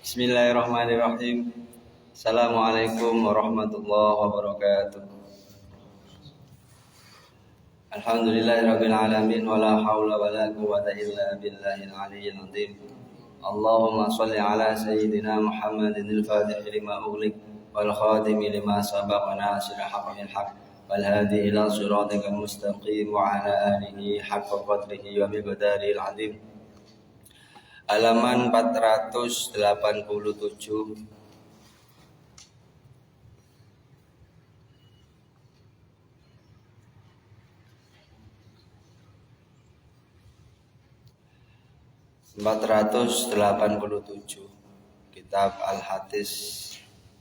Bismillahirrahmanirrahim. Assalamualaikum warahmatullahi wabarakatuh. Alhamdulillahirabbil alamin wala haula wala quwwata illa billahil aliyyil azim. Allahumma shalli ala sayyidina Muhammadin al-fatih lima ughliq wal khatim lima sabaq nasir haqqil haqq wal hadi ila siratikal mustaqim wa ala alihi haqqa qadrihi wa miqdaril azim. Halaman 487. Kitab Al-Hadis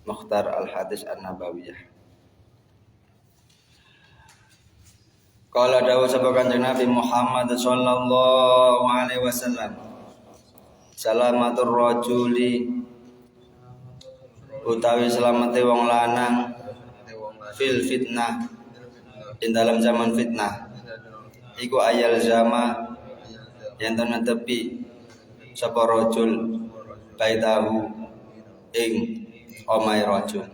Mukhtar Al-Hadis An-Nabawiyah. Qala dawuh sapa Kanjeng Nabi Muhammad sallallahu alaihi wasallam, salamatur rajuli utawi selamate wong lanang fil fitnah ing dalam zaman fitnah iku ayal zama yen tepi sapa rajul baitahu ing omahe rajul.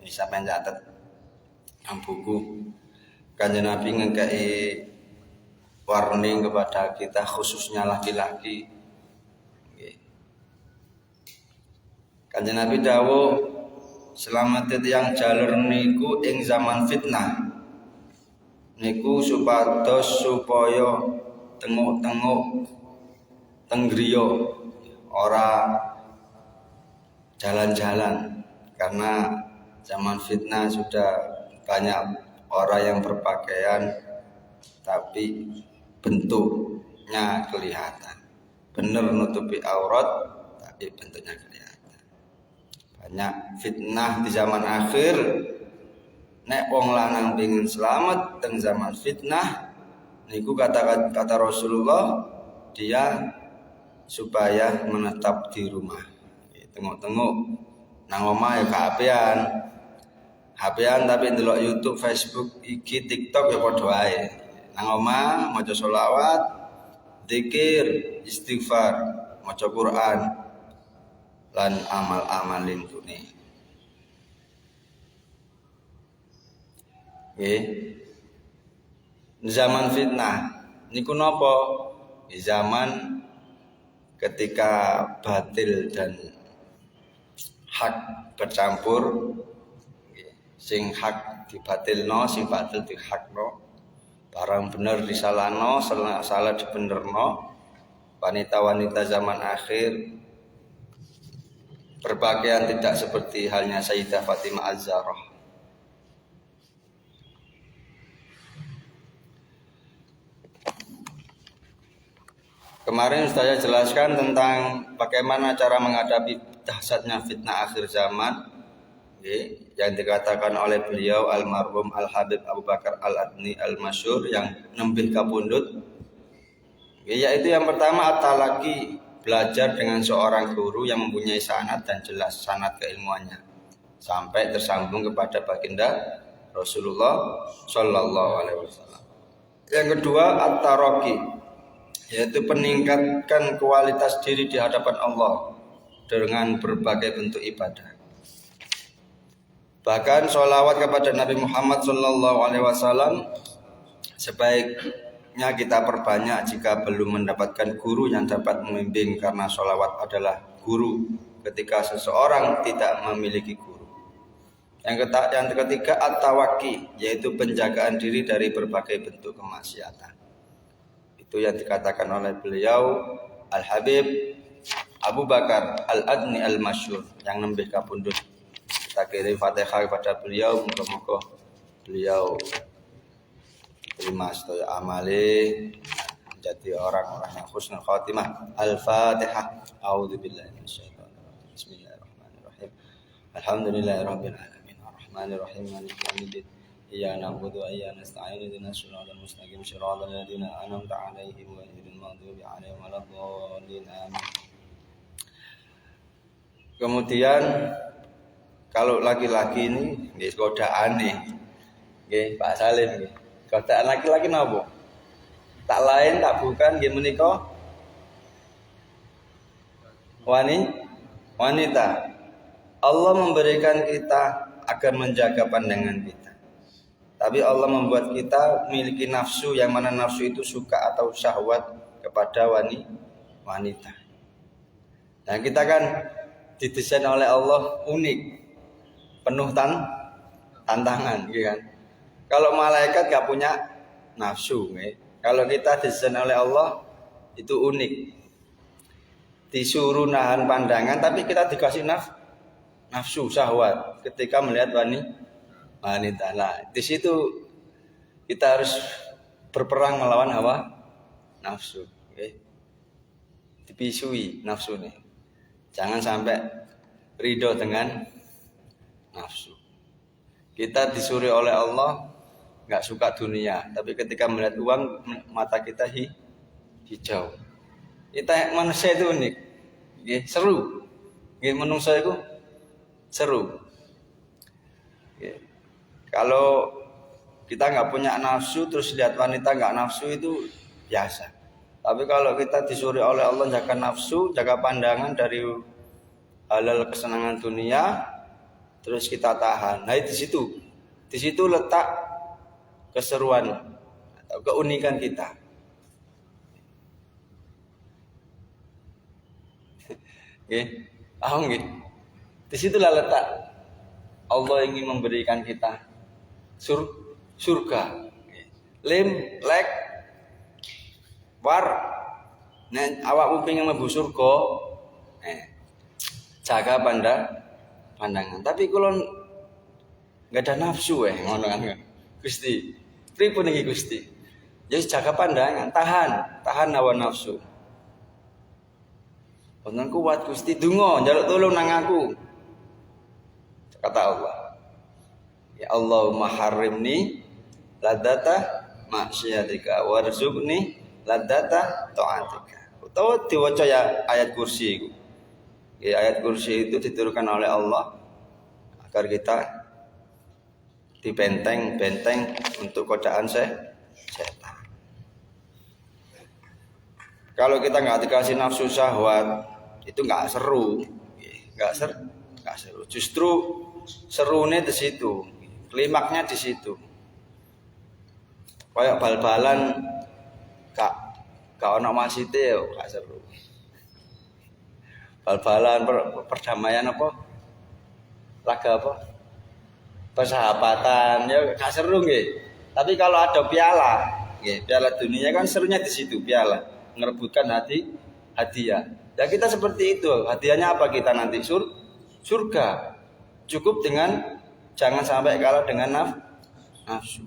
Bisa pencatet nang buku Kanjeng Nabi ngekei warning kepada kita khususnya laki-laki. Kanjeng Nabi dawuh selamat tiyang jalur niku ing zaman fitnah niku supados supaya tenguk-tenguk tenggriya ora jalan-jalan, karena zaman fitnah sudah banyak orang yang berpakaian tapi bentuknya kelihatan, bener nutupi aurat tapi bentuknya kelihatan. Banyak fitnah di zaman akhir. Nek wong lanang pengin selamat teng zaman fitnah niku kata Rasulullah, dia supaya menetap di rumah. Tengok-tengok nang omah ya keapian. HP-an tapi ndelok YouTube, Facebook, IG, TikTok ya padha wae. Nang omah maca sholawat, zikir, istighfar, maca Quran lan amal-amal lintune. Nggih. Zaman fitnah niku napa? Di zaman ketika batil dan hak bercampur, sing hak dibatilno, sing batil dihakno, barang bener disalahno, salah dibenerno. Wanita-wanita zaman akhir berpakaian tidak seperti halnya Sayyidah Fatimah Az-Zahra. Kemarin saya jelaskan tentang bagaimana cara menghadapi dahsyatnya fitnah akhir zaman, yang dikatakan oleh beliau almarhum Al-Habib Abu Bakar Al-Adni Al-Masyhur yang nembih kapundhut. Yaitu yang pertama at-talaqi, belajar dengan seorang guru yang mempunyai sanad dan jelas sanad keilmuannya sampai tersambung kepada baginda Rasulullah sallallahu alaihi wasallam. Yang kedua at-taraqi, yaitu peningkatkan kualitas diri di hadapan Allah dengan berbagai bentuk ibadah. Bahkan sholawat kepada Nabi Muhammad sallallahu alaihi wasallam sebaiknya kita perbanyak jika belum mendapatkan guru yang dapat membimbing, karena sholawat adalah guru ketika seseorang tidak memiliki guru. Yang ketiga at-tawaqi, yaitu penjagaan diri dari berbagai bentuk kemaksiatan. Itu yang dikatakan oleh beliau Al-Habib Abu Bakar Al-Adni Al-Masyhur yang nembih kapundhut. Kita kirim Fatihah kepada beliau, moga-moga beliau terima sedaya amale, menjadi orang-orang yang husnul khatimah. Al-Fatihah. A'udzubillahi minasyaitonir rajim. Bismillahirrahmanirrahim. Alhamdulillahirabbil alamin. Arrahmanirrahim. Maliki yaumiddin. Iyyaka na'budu wa iyyaka nasta'in. Ihdinas siratal mustaqim. Shiratal ladzina an'amta 'alaihim ghairil maghdubi 'alaihim waladdallin. Amin. Kemudian kalau laki-laki ini nggih godaane. Nggih, Pak Salim nggih. Godaan laki-laki napa? Tak lain tak bukan nggih menika wani wanita. Allah memberikan kita agar menjaga pandangan kita. Tapi Allah membuat kita memiliki nafsu, yang mana nafsu itu suka atau syahwat kepada wanita. Nah, kita kan didesain oleh Allah unik, penuh tantangan, gitu kan. Kalau malaikat gak punya nafsu, kalau kita didesain oleh Allah itu unik. Disuruh nahan pandangan, tapi kita dikasih nafsu syahwat ketika melihat wanita. Nah, di situ kita harus berperang melawan hawa nafsu. Dipisui nafsu nih. Jangan sampai ridho dengan nafsu. Kita disuruh oleh Allah nggak suka dunia, tapi ketika melihat uang mata kita hijau. Kita manusia itu unik, seru. Manusia itu seru. Kalau kita nggak punya nafsu terus lihat wanita nggak nafsu itu biasa. Tapi kalau kita disuruh oleh Allah jaga nafsu, jaga pandangan dari halal kesenangan dunia, terus kita tahan. Nah, di situ letak keseruan atau keunikan kita. Paham nggih? Di situlah letak Allah ingin memberikan kita surga. Lim lek war nek awakmu pengen mlebu surga, jaga pandangan. Tapi kalau enggak ada nafsu ngono kan. Gusti, pripun iki Gusti? Ya jaga pandangan, tahan hawa nafsu. Wonten kuat Gusti, donga njaluk tulung nang aku. Kata Allah, ya Allahumma harrimni ladzata maksiatika warzuqni ladzata taatika. Utawa diwaca ya ayat kursi itu. Ya, ayat kursi itu diturunkan oleh Allah agar kita dibenteng untuk godaan setan. Kalau kita nggak dikasih nafsu syahwat, itu nggak seru, nggak seru. Justru serunya di situ, klimaknya di situ. Kayak bal-balan, kak ono masite, nggak seru. Bal-balan perdamaian apa? Laga apa? Persahabatan, ya nggak seru nggih. Tapi kalau ada piala, piala dunia kan serunya di situ, piala merebutkan hadiah. Ya kita seperti itu. Hadiahnya apa kita nanti? Surga. Cukup dengan jangan sampai kalah dengan nafsu.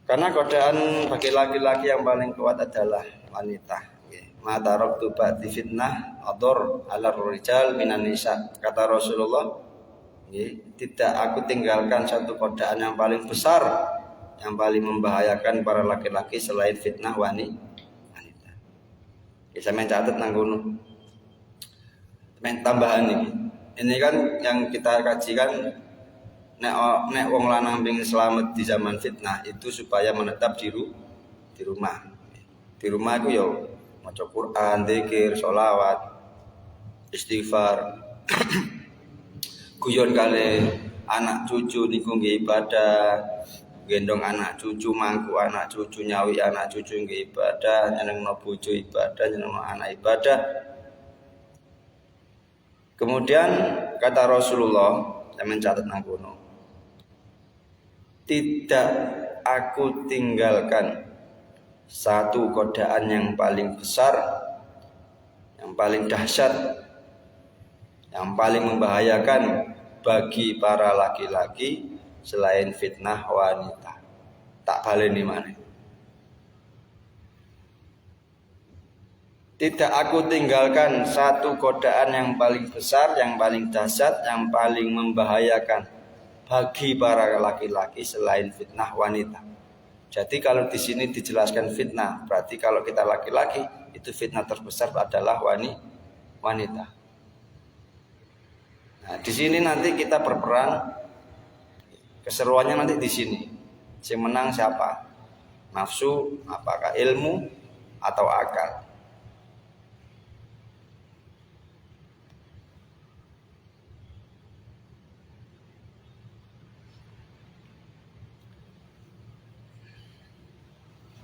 Karena godaan bagi laki-laki yang paling kuat adalah wanita. Mata raktu ba'di fitnah ador ala rijal minan nisa. Kata Rasulullah, tidak aku tinggalkan satu godaan yang paling besar, yang paling membahayakan para laki-laki selain fitnah wanita. Bisa mencatat nanggono. Tambahan ini. Ini kan yang kita kaji kan nek wong lanang pengen selamat di zaman fitnah itu supaya menetap di rumah. Di rumah itu ya maca Quran, zikir, sholawat, istighfar. Guyon kali anak cucu niku nggih ibadah. Gendong anak cucu, mangku anak cucu, nyawi anak cucu nggih ibadah, nyenengno bojo ibadah, nyenengno anak ibadah. Kemudian kata Rasulullah, saya mencatat nang kono. Tidak aku tinggalkan satu godaan yang paling besar, yang paling dahsyat, yang paling membahayakan bagi para laki-laki selain fitnah wanita. Tak baleni maneh. Tidak aku tinggalkan satu godaan yang paling besar, yang paling dahsyat, yang paling membahayakan bagi para laki-laki selain fitnah wanita. Jadi kalau di sini dijelaskan fitnah, berarti kalau kita laki-laki itu fitnah terbesar adalah wanita. Nah, di sini nanti kita berperang. Keseruannya nanti di sini. Yang menang siapa? Nafsu, apakah ilmu atau akal?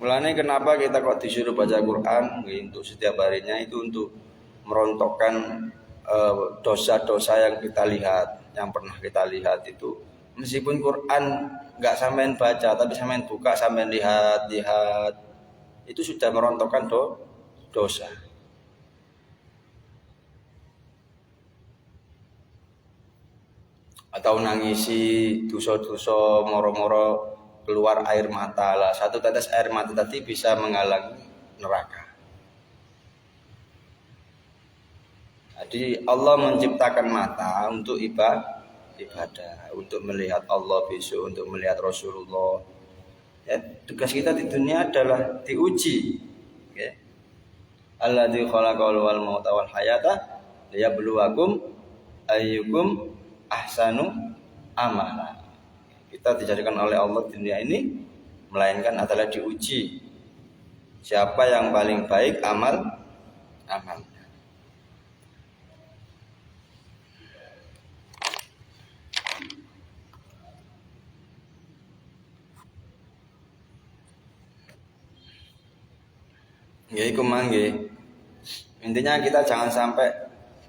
Mulanya kenapa kita kok disuruh baca Quran untuk setiap harinya itu untuk merontokkan dosa-dosa yang kita lihat, yang pernah kita lihat itu. Meskipun Quran nggak sampean baca, tapi sampean buka, sampean lihat, itu sudah merontokkan dosa. Atau nangisi dosa-dosa moro-moro keluar air mata lah. Satu tetes air mata tadi bisa menghalangi neraka. Jadi Allah menciptakan mata untuk ibadah, untuk melihat Allah besok, untuk melihat Rasulullah. Ya, tugas kita di dunia adalah diuji. Okay. Alladzi khalaqal wal mauta wal hayata liyabluwakum ayyukum ahsanu amala. Kita dijadikan oleh Allah di dunia ini melainkan adalah diuji siapa yang paling baik amalnya. Ya iku mangke. Intinya kita jangan sampai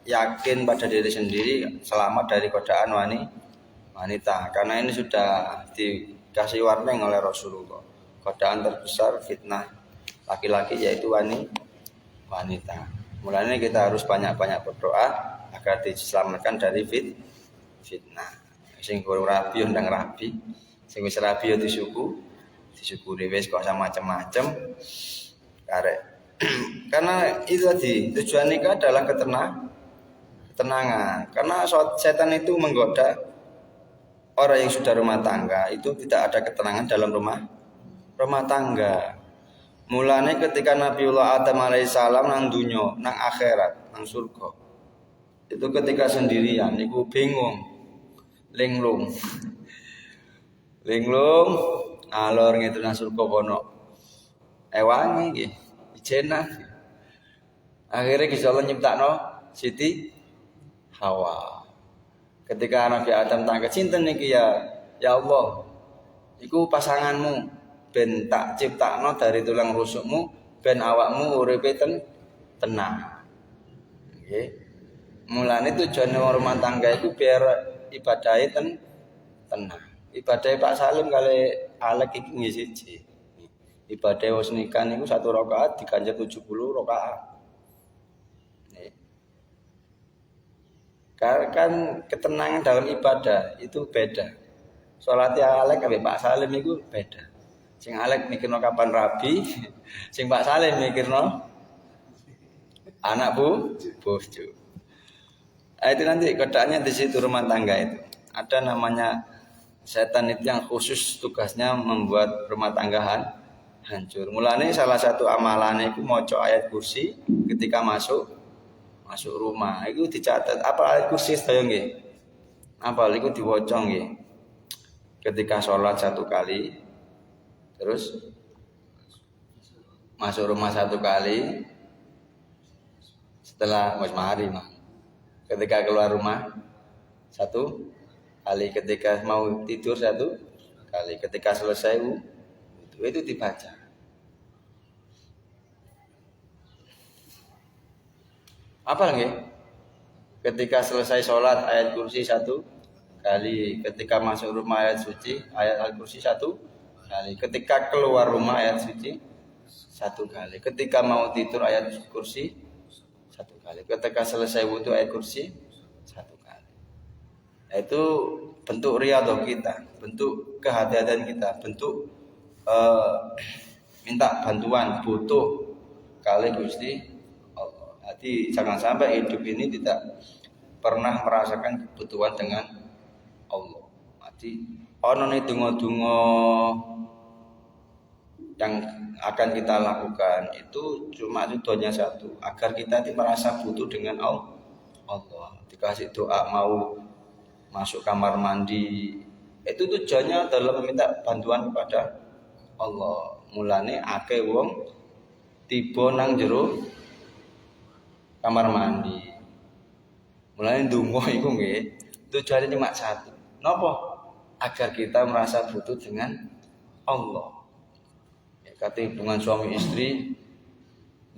yakin pada diri sendiri selamat dari godaan wanita, karena ini sudah dikasih warning oleh Rasulullah. Godaan terbesar fitnah laki-laki yaitu wanita. Mulanya kita harus banyak-banyak berdoa agar diselamatkan dari fitnah. Sing kurang rapi ndang rapi, sing wis rapi ya disyukuri wis kok sama macam-macam karek. Karena itu tadi tujuan nikah adalah ketenangan. Karena setan itu menggoda orang yang sudah rumah tangga itu tidak ada ketenangan dalam rumah tangga. Mulanya ketika Nabiullah Adam alaihissalam nang dunyo, nang akhirat, nang surga. Itu ketika sendirian, iku bingung, linglung, alor gitu nang surga kono. Ewangi iki, jenah. Akhirnya Gusti Allah nyiptakno Siti Hawa. Ketika Nabi Adam tanya cinten niki ya Allah, iku pasanganmu ben tak ciptakno dari tulang rusukmu ben awakmu uripe tenang. Nggih. Mulane tujuane rumah tangga iku biar ibadahe tenang. Ibadahe Pak Salim kali Alek iki nggih siji. Ibadah wis nikah niku 1 rakaat diganjar 70 rakaat. Kan ketenangan dalam ibadah itu beda. Salatnya Alek ambek Pak Salim itu beda. Sing Alek mikirno kapan rabi, sing Pak Salim mikirno anak bojo. Itu nanti godaannya di situ rumah tangga itu. Ada namanya setan itu yang khusus tugasnya membuat rumah tangga hancur. Mulane salah satu amalannya itu maca ayat kursi ketika masuk rumah. Itu dicatat apa ayat kursi sedaya nggih. Apa iku diwaca nggih. Ketika sholat 1 kali, terus masuk rumah 1 kali, setelah mari mah. Ketika keluar rumah 1 kali, ketika mau tidur 1 kali, ketika selesai itu dibaca. Apa lagi? Ketika selesai sholat ayat kursi 1 kali, ketika masuk rumah ayat suci ayat al-kursi 1 kali, ketika keluar rumah ayat suci 1 kali, ketika mau tidur ayat kursi 1 kali, ketika selesai wudu ayat kursi 1 kali. Itu bentuk riyadhah kita, bentuk kehati-hatian kita, bentuk minta bantuan, butuh kali Gusti. Jadi jangan sampai hidup ini tidak pernah merasakan kebutuhan dengan Allah. Jadi ono nih donga-donga yang akan kita lakukan itu cuma tujuannya satu, agar kita merasa butuh dengan Allah. Dikasih doa mau masuk kamar mandi, itu tujuannya adalah meminta bantuan kepada Allah. Mulane akeh wong tiba nang jero kamar mandi. Mulane ndonga iku nggih tujuane cuma satu. Napa? Agar kita merasa butuh dengan Allah. Ya, kata hubungan suami istri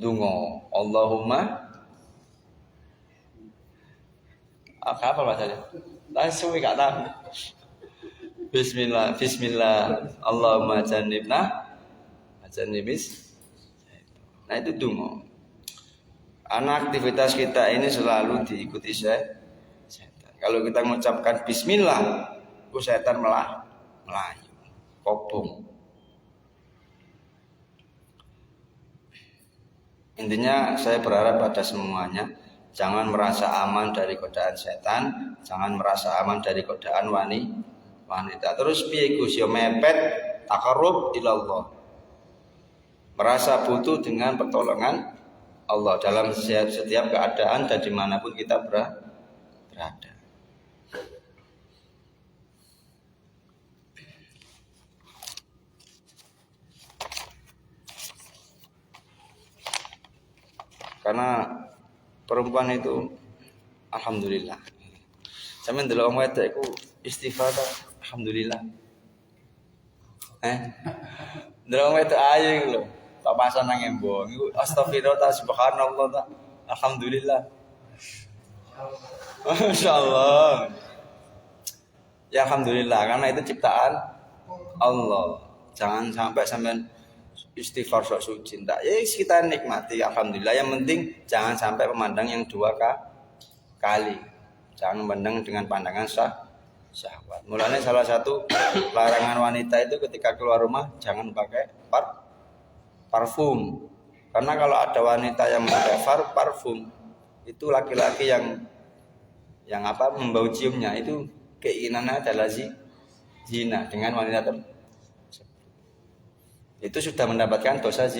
dungo Allahumma apa bahasanya? Langsung gak tahu. Bismillah, Allahumma jannibna jannibis. Nah itu dungo. Anak aktivitas kita ini selalu diikuti setan. Kalau kita mengucapkan bismillah, setan melayu, kobong. Intinya saya berharap pada semuanya jangan merasa aman dari godaan setan, jangan merasa aman dari godaan wanita. Terus piye Gus yo mepet takarrub ilallah. Merasa butuh dengan pertolongan Allah dalam setiap keadaan dan dimanapun kita berada. Karena perempuan itu alhamdulillah. Sampeyan delok wong wedok iku istighfar alhamdulillah. Delok wong wedok ayu iku lho. Papasan nang embong iku astagfirullah ta subhanallah ta alhamdulillah. Masyaallah. Ya alhamdulillah karena itu ciptaan Allah. Jangan sampai sampean istighfar sok suci tak. Ya kita nikmati alhamdulillah. Yang penting jangan sampai memandang yang dua kali. Jangan memandang dengan pandangan syahwat. Mulanya salah satu larangan wanita itu ketika keluar rumah jangan pakai parfum. Karena kalau ada wanita yang memakai parfum, itu laki-laki yang membau ciumnya itu keinginannya adalah zina dengan wanita tersebut. Itu sudah mendapatkan dosa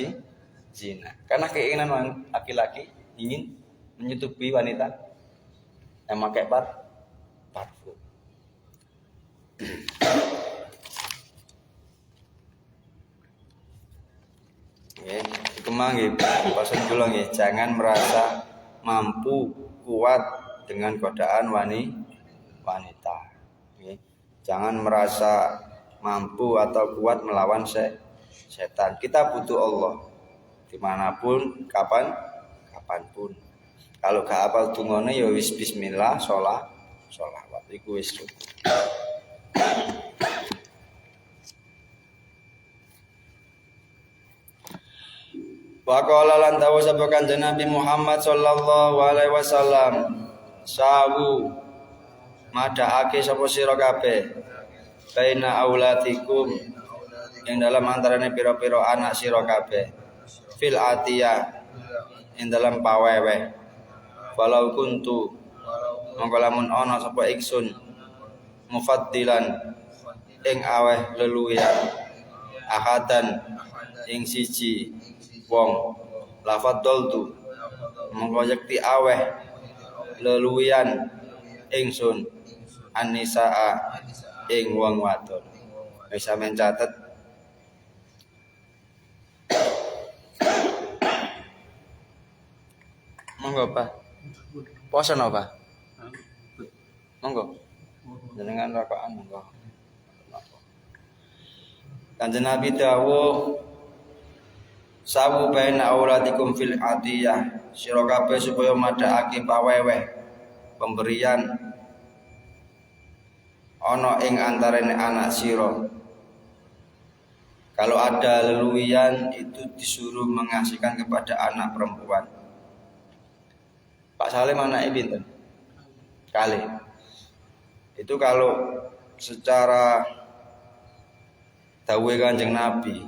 zina. Karena keinginan laki-laki ingin menyetubuhi wanita yang memakai parfum. Itu mah nggih, pasen kula nggih, jangan merasa mampu kuat dengan godaan wanita. Nggih. Jangan merasa mampu atau kuat melawan setan. Kita butuh Allah dimanapun, kapanpun. Kalau gak apal tungone ya wis bismillah, sholawat iku wis cukup. Wa qala lan tawu sapa Kanjeng Nabi Muhammad sallallahu alaihi wasallam, sawu madhaake sapa sira kabeh baina aulatikum ing dalam antarane pira-pira anak sira kabeh fil atiyah ing dalam pawewe walau kuntu mongko lamun ana sapa iksun mufaddilan ing aweh leluwian ahadan ing siji wong lafadzaltu mongko yekti aweh leluwian ingsun annisaa ing wong wadon. Wis sampeyan catet. Monggo Pak. Posen apa? Monggo. Jenengan rokokan monggo. Kanjeng Nabi dawuh sawu baina auladikum fil atiyah, sira kabeh supaya madhakake paweweh pemberian ana ing antarane anak sira. Kalau ada leluwian itu disuruh mengasihkan kepada anak perempuan. Pak Salim anaknya pinten? Kali. Itu kalau secara dawuhe Kanjeng Nabi,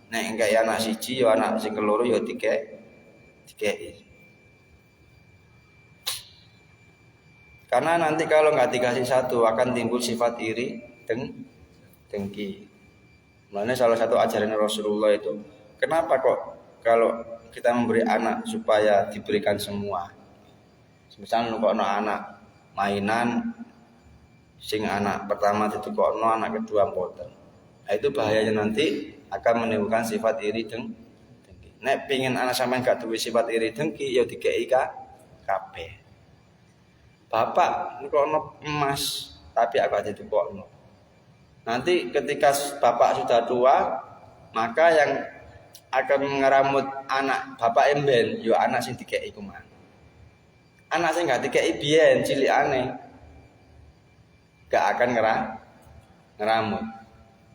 nek engke anak siji ya anak sing keloro ya dikei. Karena nanti kalau nggak dikasih satu akan timbul sifat iri dengki. Makanya salah satu ajaran Rasulullah itu, kenapa kok kalau kita memberi anak supaya diberikan semua? Misalnya kok anak mainan, sing anak pertama ditukokno, anak kedua mboten. Nah, itu bahayanya nanti akan menimbulkan sifat iri dengki. Nek pengin anak sampean gak duwe sifat iri dengki, ya dikei kabeh. Bapak nukokno emas, tapi aku aja ditukokno. Nanti ketika bapak sudah tua, maka yang akan ngeramut anak bapak emben, yo anak sing dikeki kuman. Anak sing gak dikeki biyen cilikane gak akan ngeramut.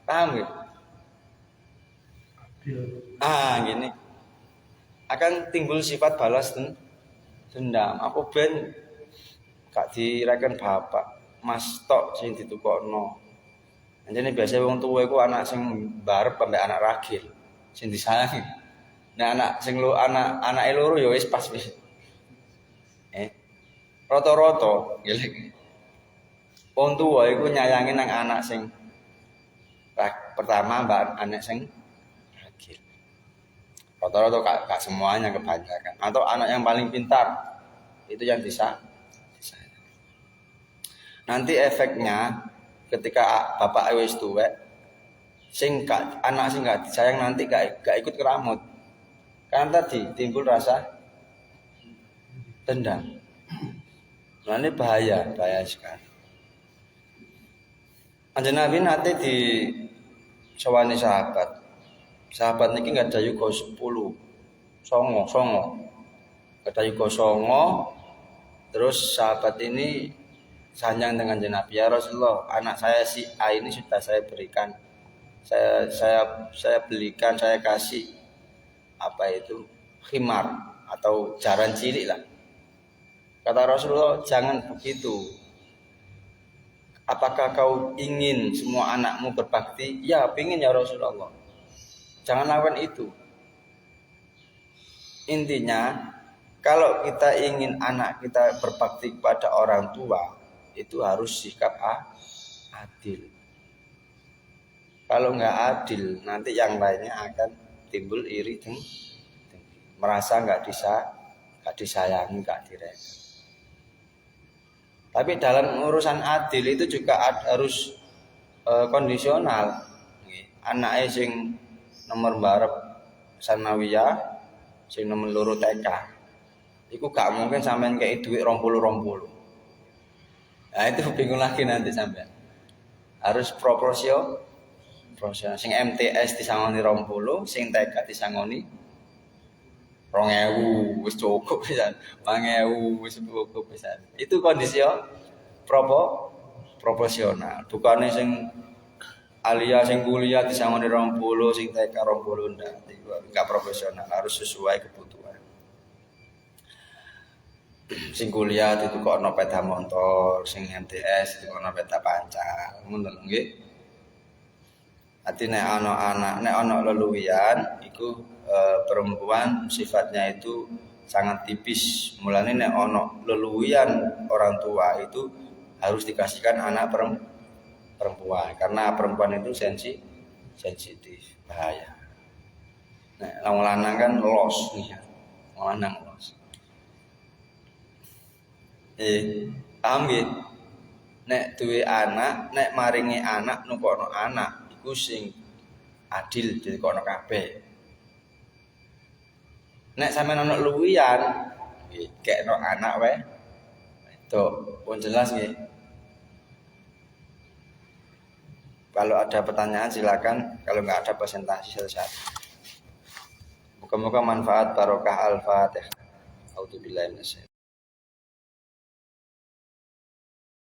Paham gak? Gini. Akan timbul sifat balas dendam. Aku ben gak direken bapak, mas tok sing ditukokno. Anjene biasa wong tuwa iku anak sing barep ambek anak ragil, sing disayangi. Nah anak sing anake loro ya wis pas wis. Rata-rata ngelih. Wong tuwa iku nyayangi nang anak sing pertama mbak anak sing ragil. Rata-rata gak semuanya kebanyakan. Atau anak yang paling pintar itu yang disayang. Nanti efeknya ketika bapak wis tuwek anak sing gak disayang nanti gak ikut keramut. Karena tadi timbul rasa dendam. Nah ini bahaya sekali. Anjing Nabi nanti di sawani sahabat niki nggak ada yugo 10 songo nggak ada yugo songo. Terus sahabat ini sanjang dengan Nabi, ya Rasulullah, anak saya si A ini sudah saya berikan, saya belikan, saya kasih apa itu khimar atau jaran cilik lah. Kata Rasulullah, jangan begitu. Apakah kau ingin semua anakmu berbakti? Ya, ingin ya Rasulullah. Jangan lawan itu. Intinya, kalau kita ingin anak kita berbakti kepada orang tua, itu harus sikap adil. Kalau nggak adil, nanti yang lainnya akan timbul iri, merasa nggak disayangi, nggak direka. Tapi dalam urusan adil itu juga harus kondisional. Anaknya sing nomor barep sanawiyah, sing nomor loro TK. Iku gak mungkin sampean kei duit 20. Nah itu bingung lagi nanti sampean. Harus proporsional. Sing MTS disangoni 20, sing TK disangoni 2.000 wis cukup pisan, 5.000 wis cukup pisan. Itu kondisi proporsional. Bukane sing alia sing kuliah disangoni 20, sing TK 20 enggak profesional, harus sesuai kebutuhan. Sing kuliah ditukokno peda motor, sing MTS ditukokno peda pancal. Ngono lho nggih. Ati nek ana leluwian iku perempuan sifatnya itu sangat tipis. Mulane nek ono leluwian orang tua itu harus dikasihkan anak perempuan karena perempuan itu sensitif, bahaya. Nek wong lanang kan los nih ya. Wong lanang los. Paham nggih? Nek duwe anak, nek maringi anak nukokno anak iku sing adil dikono kabeh. Nek sampeyan ana luwian, nggih, kekno anak wae. Tuh, pun jelas nggih. Kalau ada pertanyaan silakan, kalau enggak ada presentasi satu-satu. Moga-moga manfaat barokah Al-Fatihah. A'udzubillahi minasyaitonir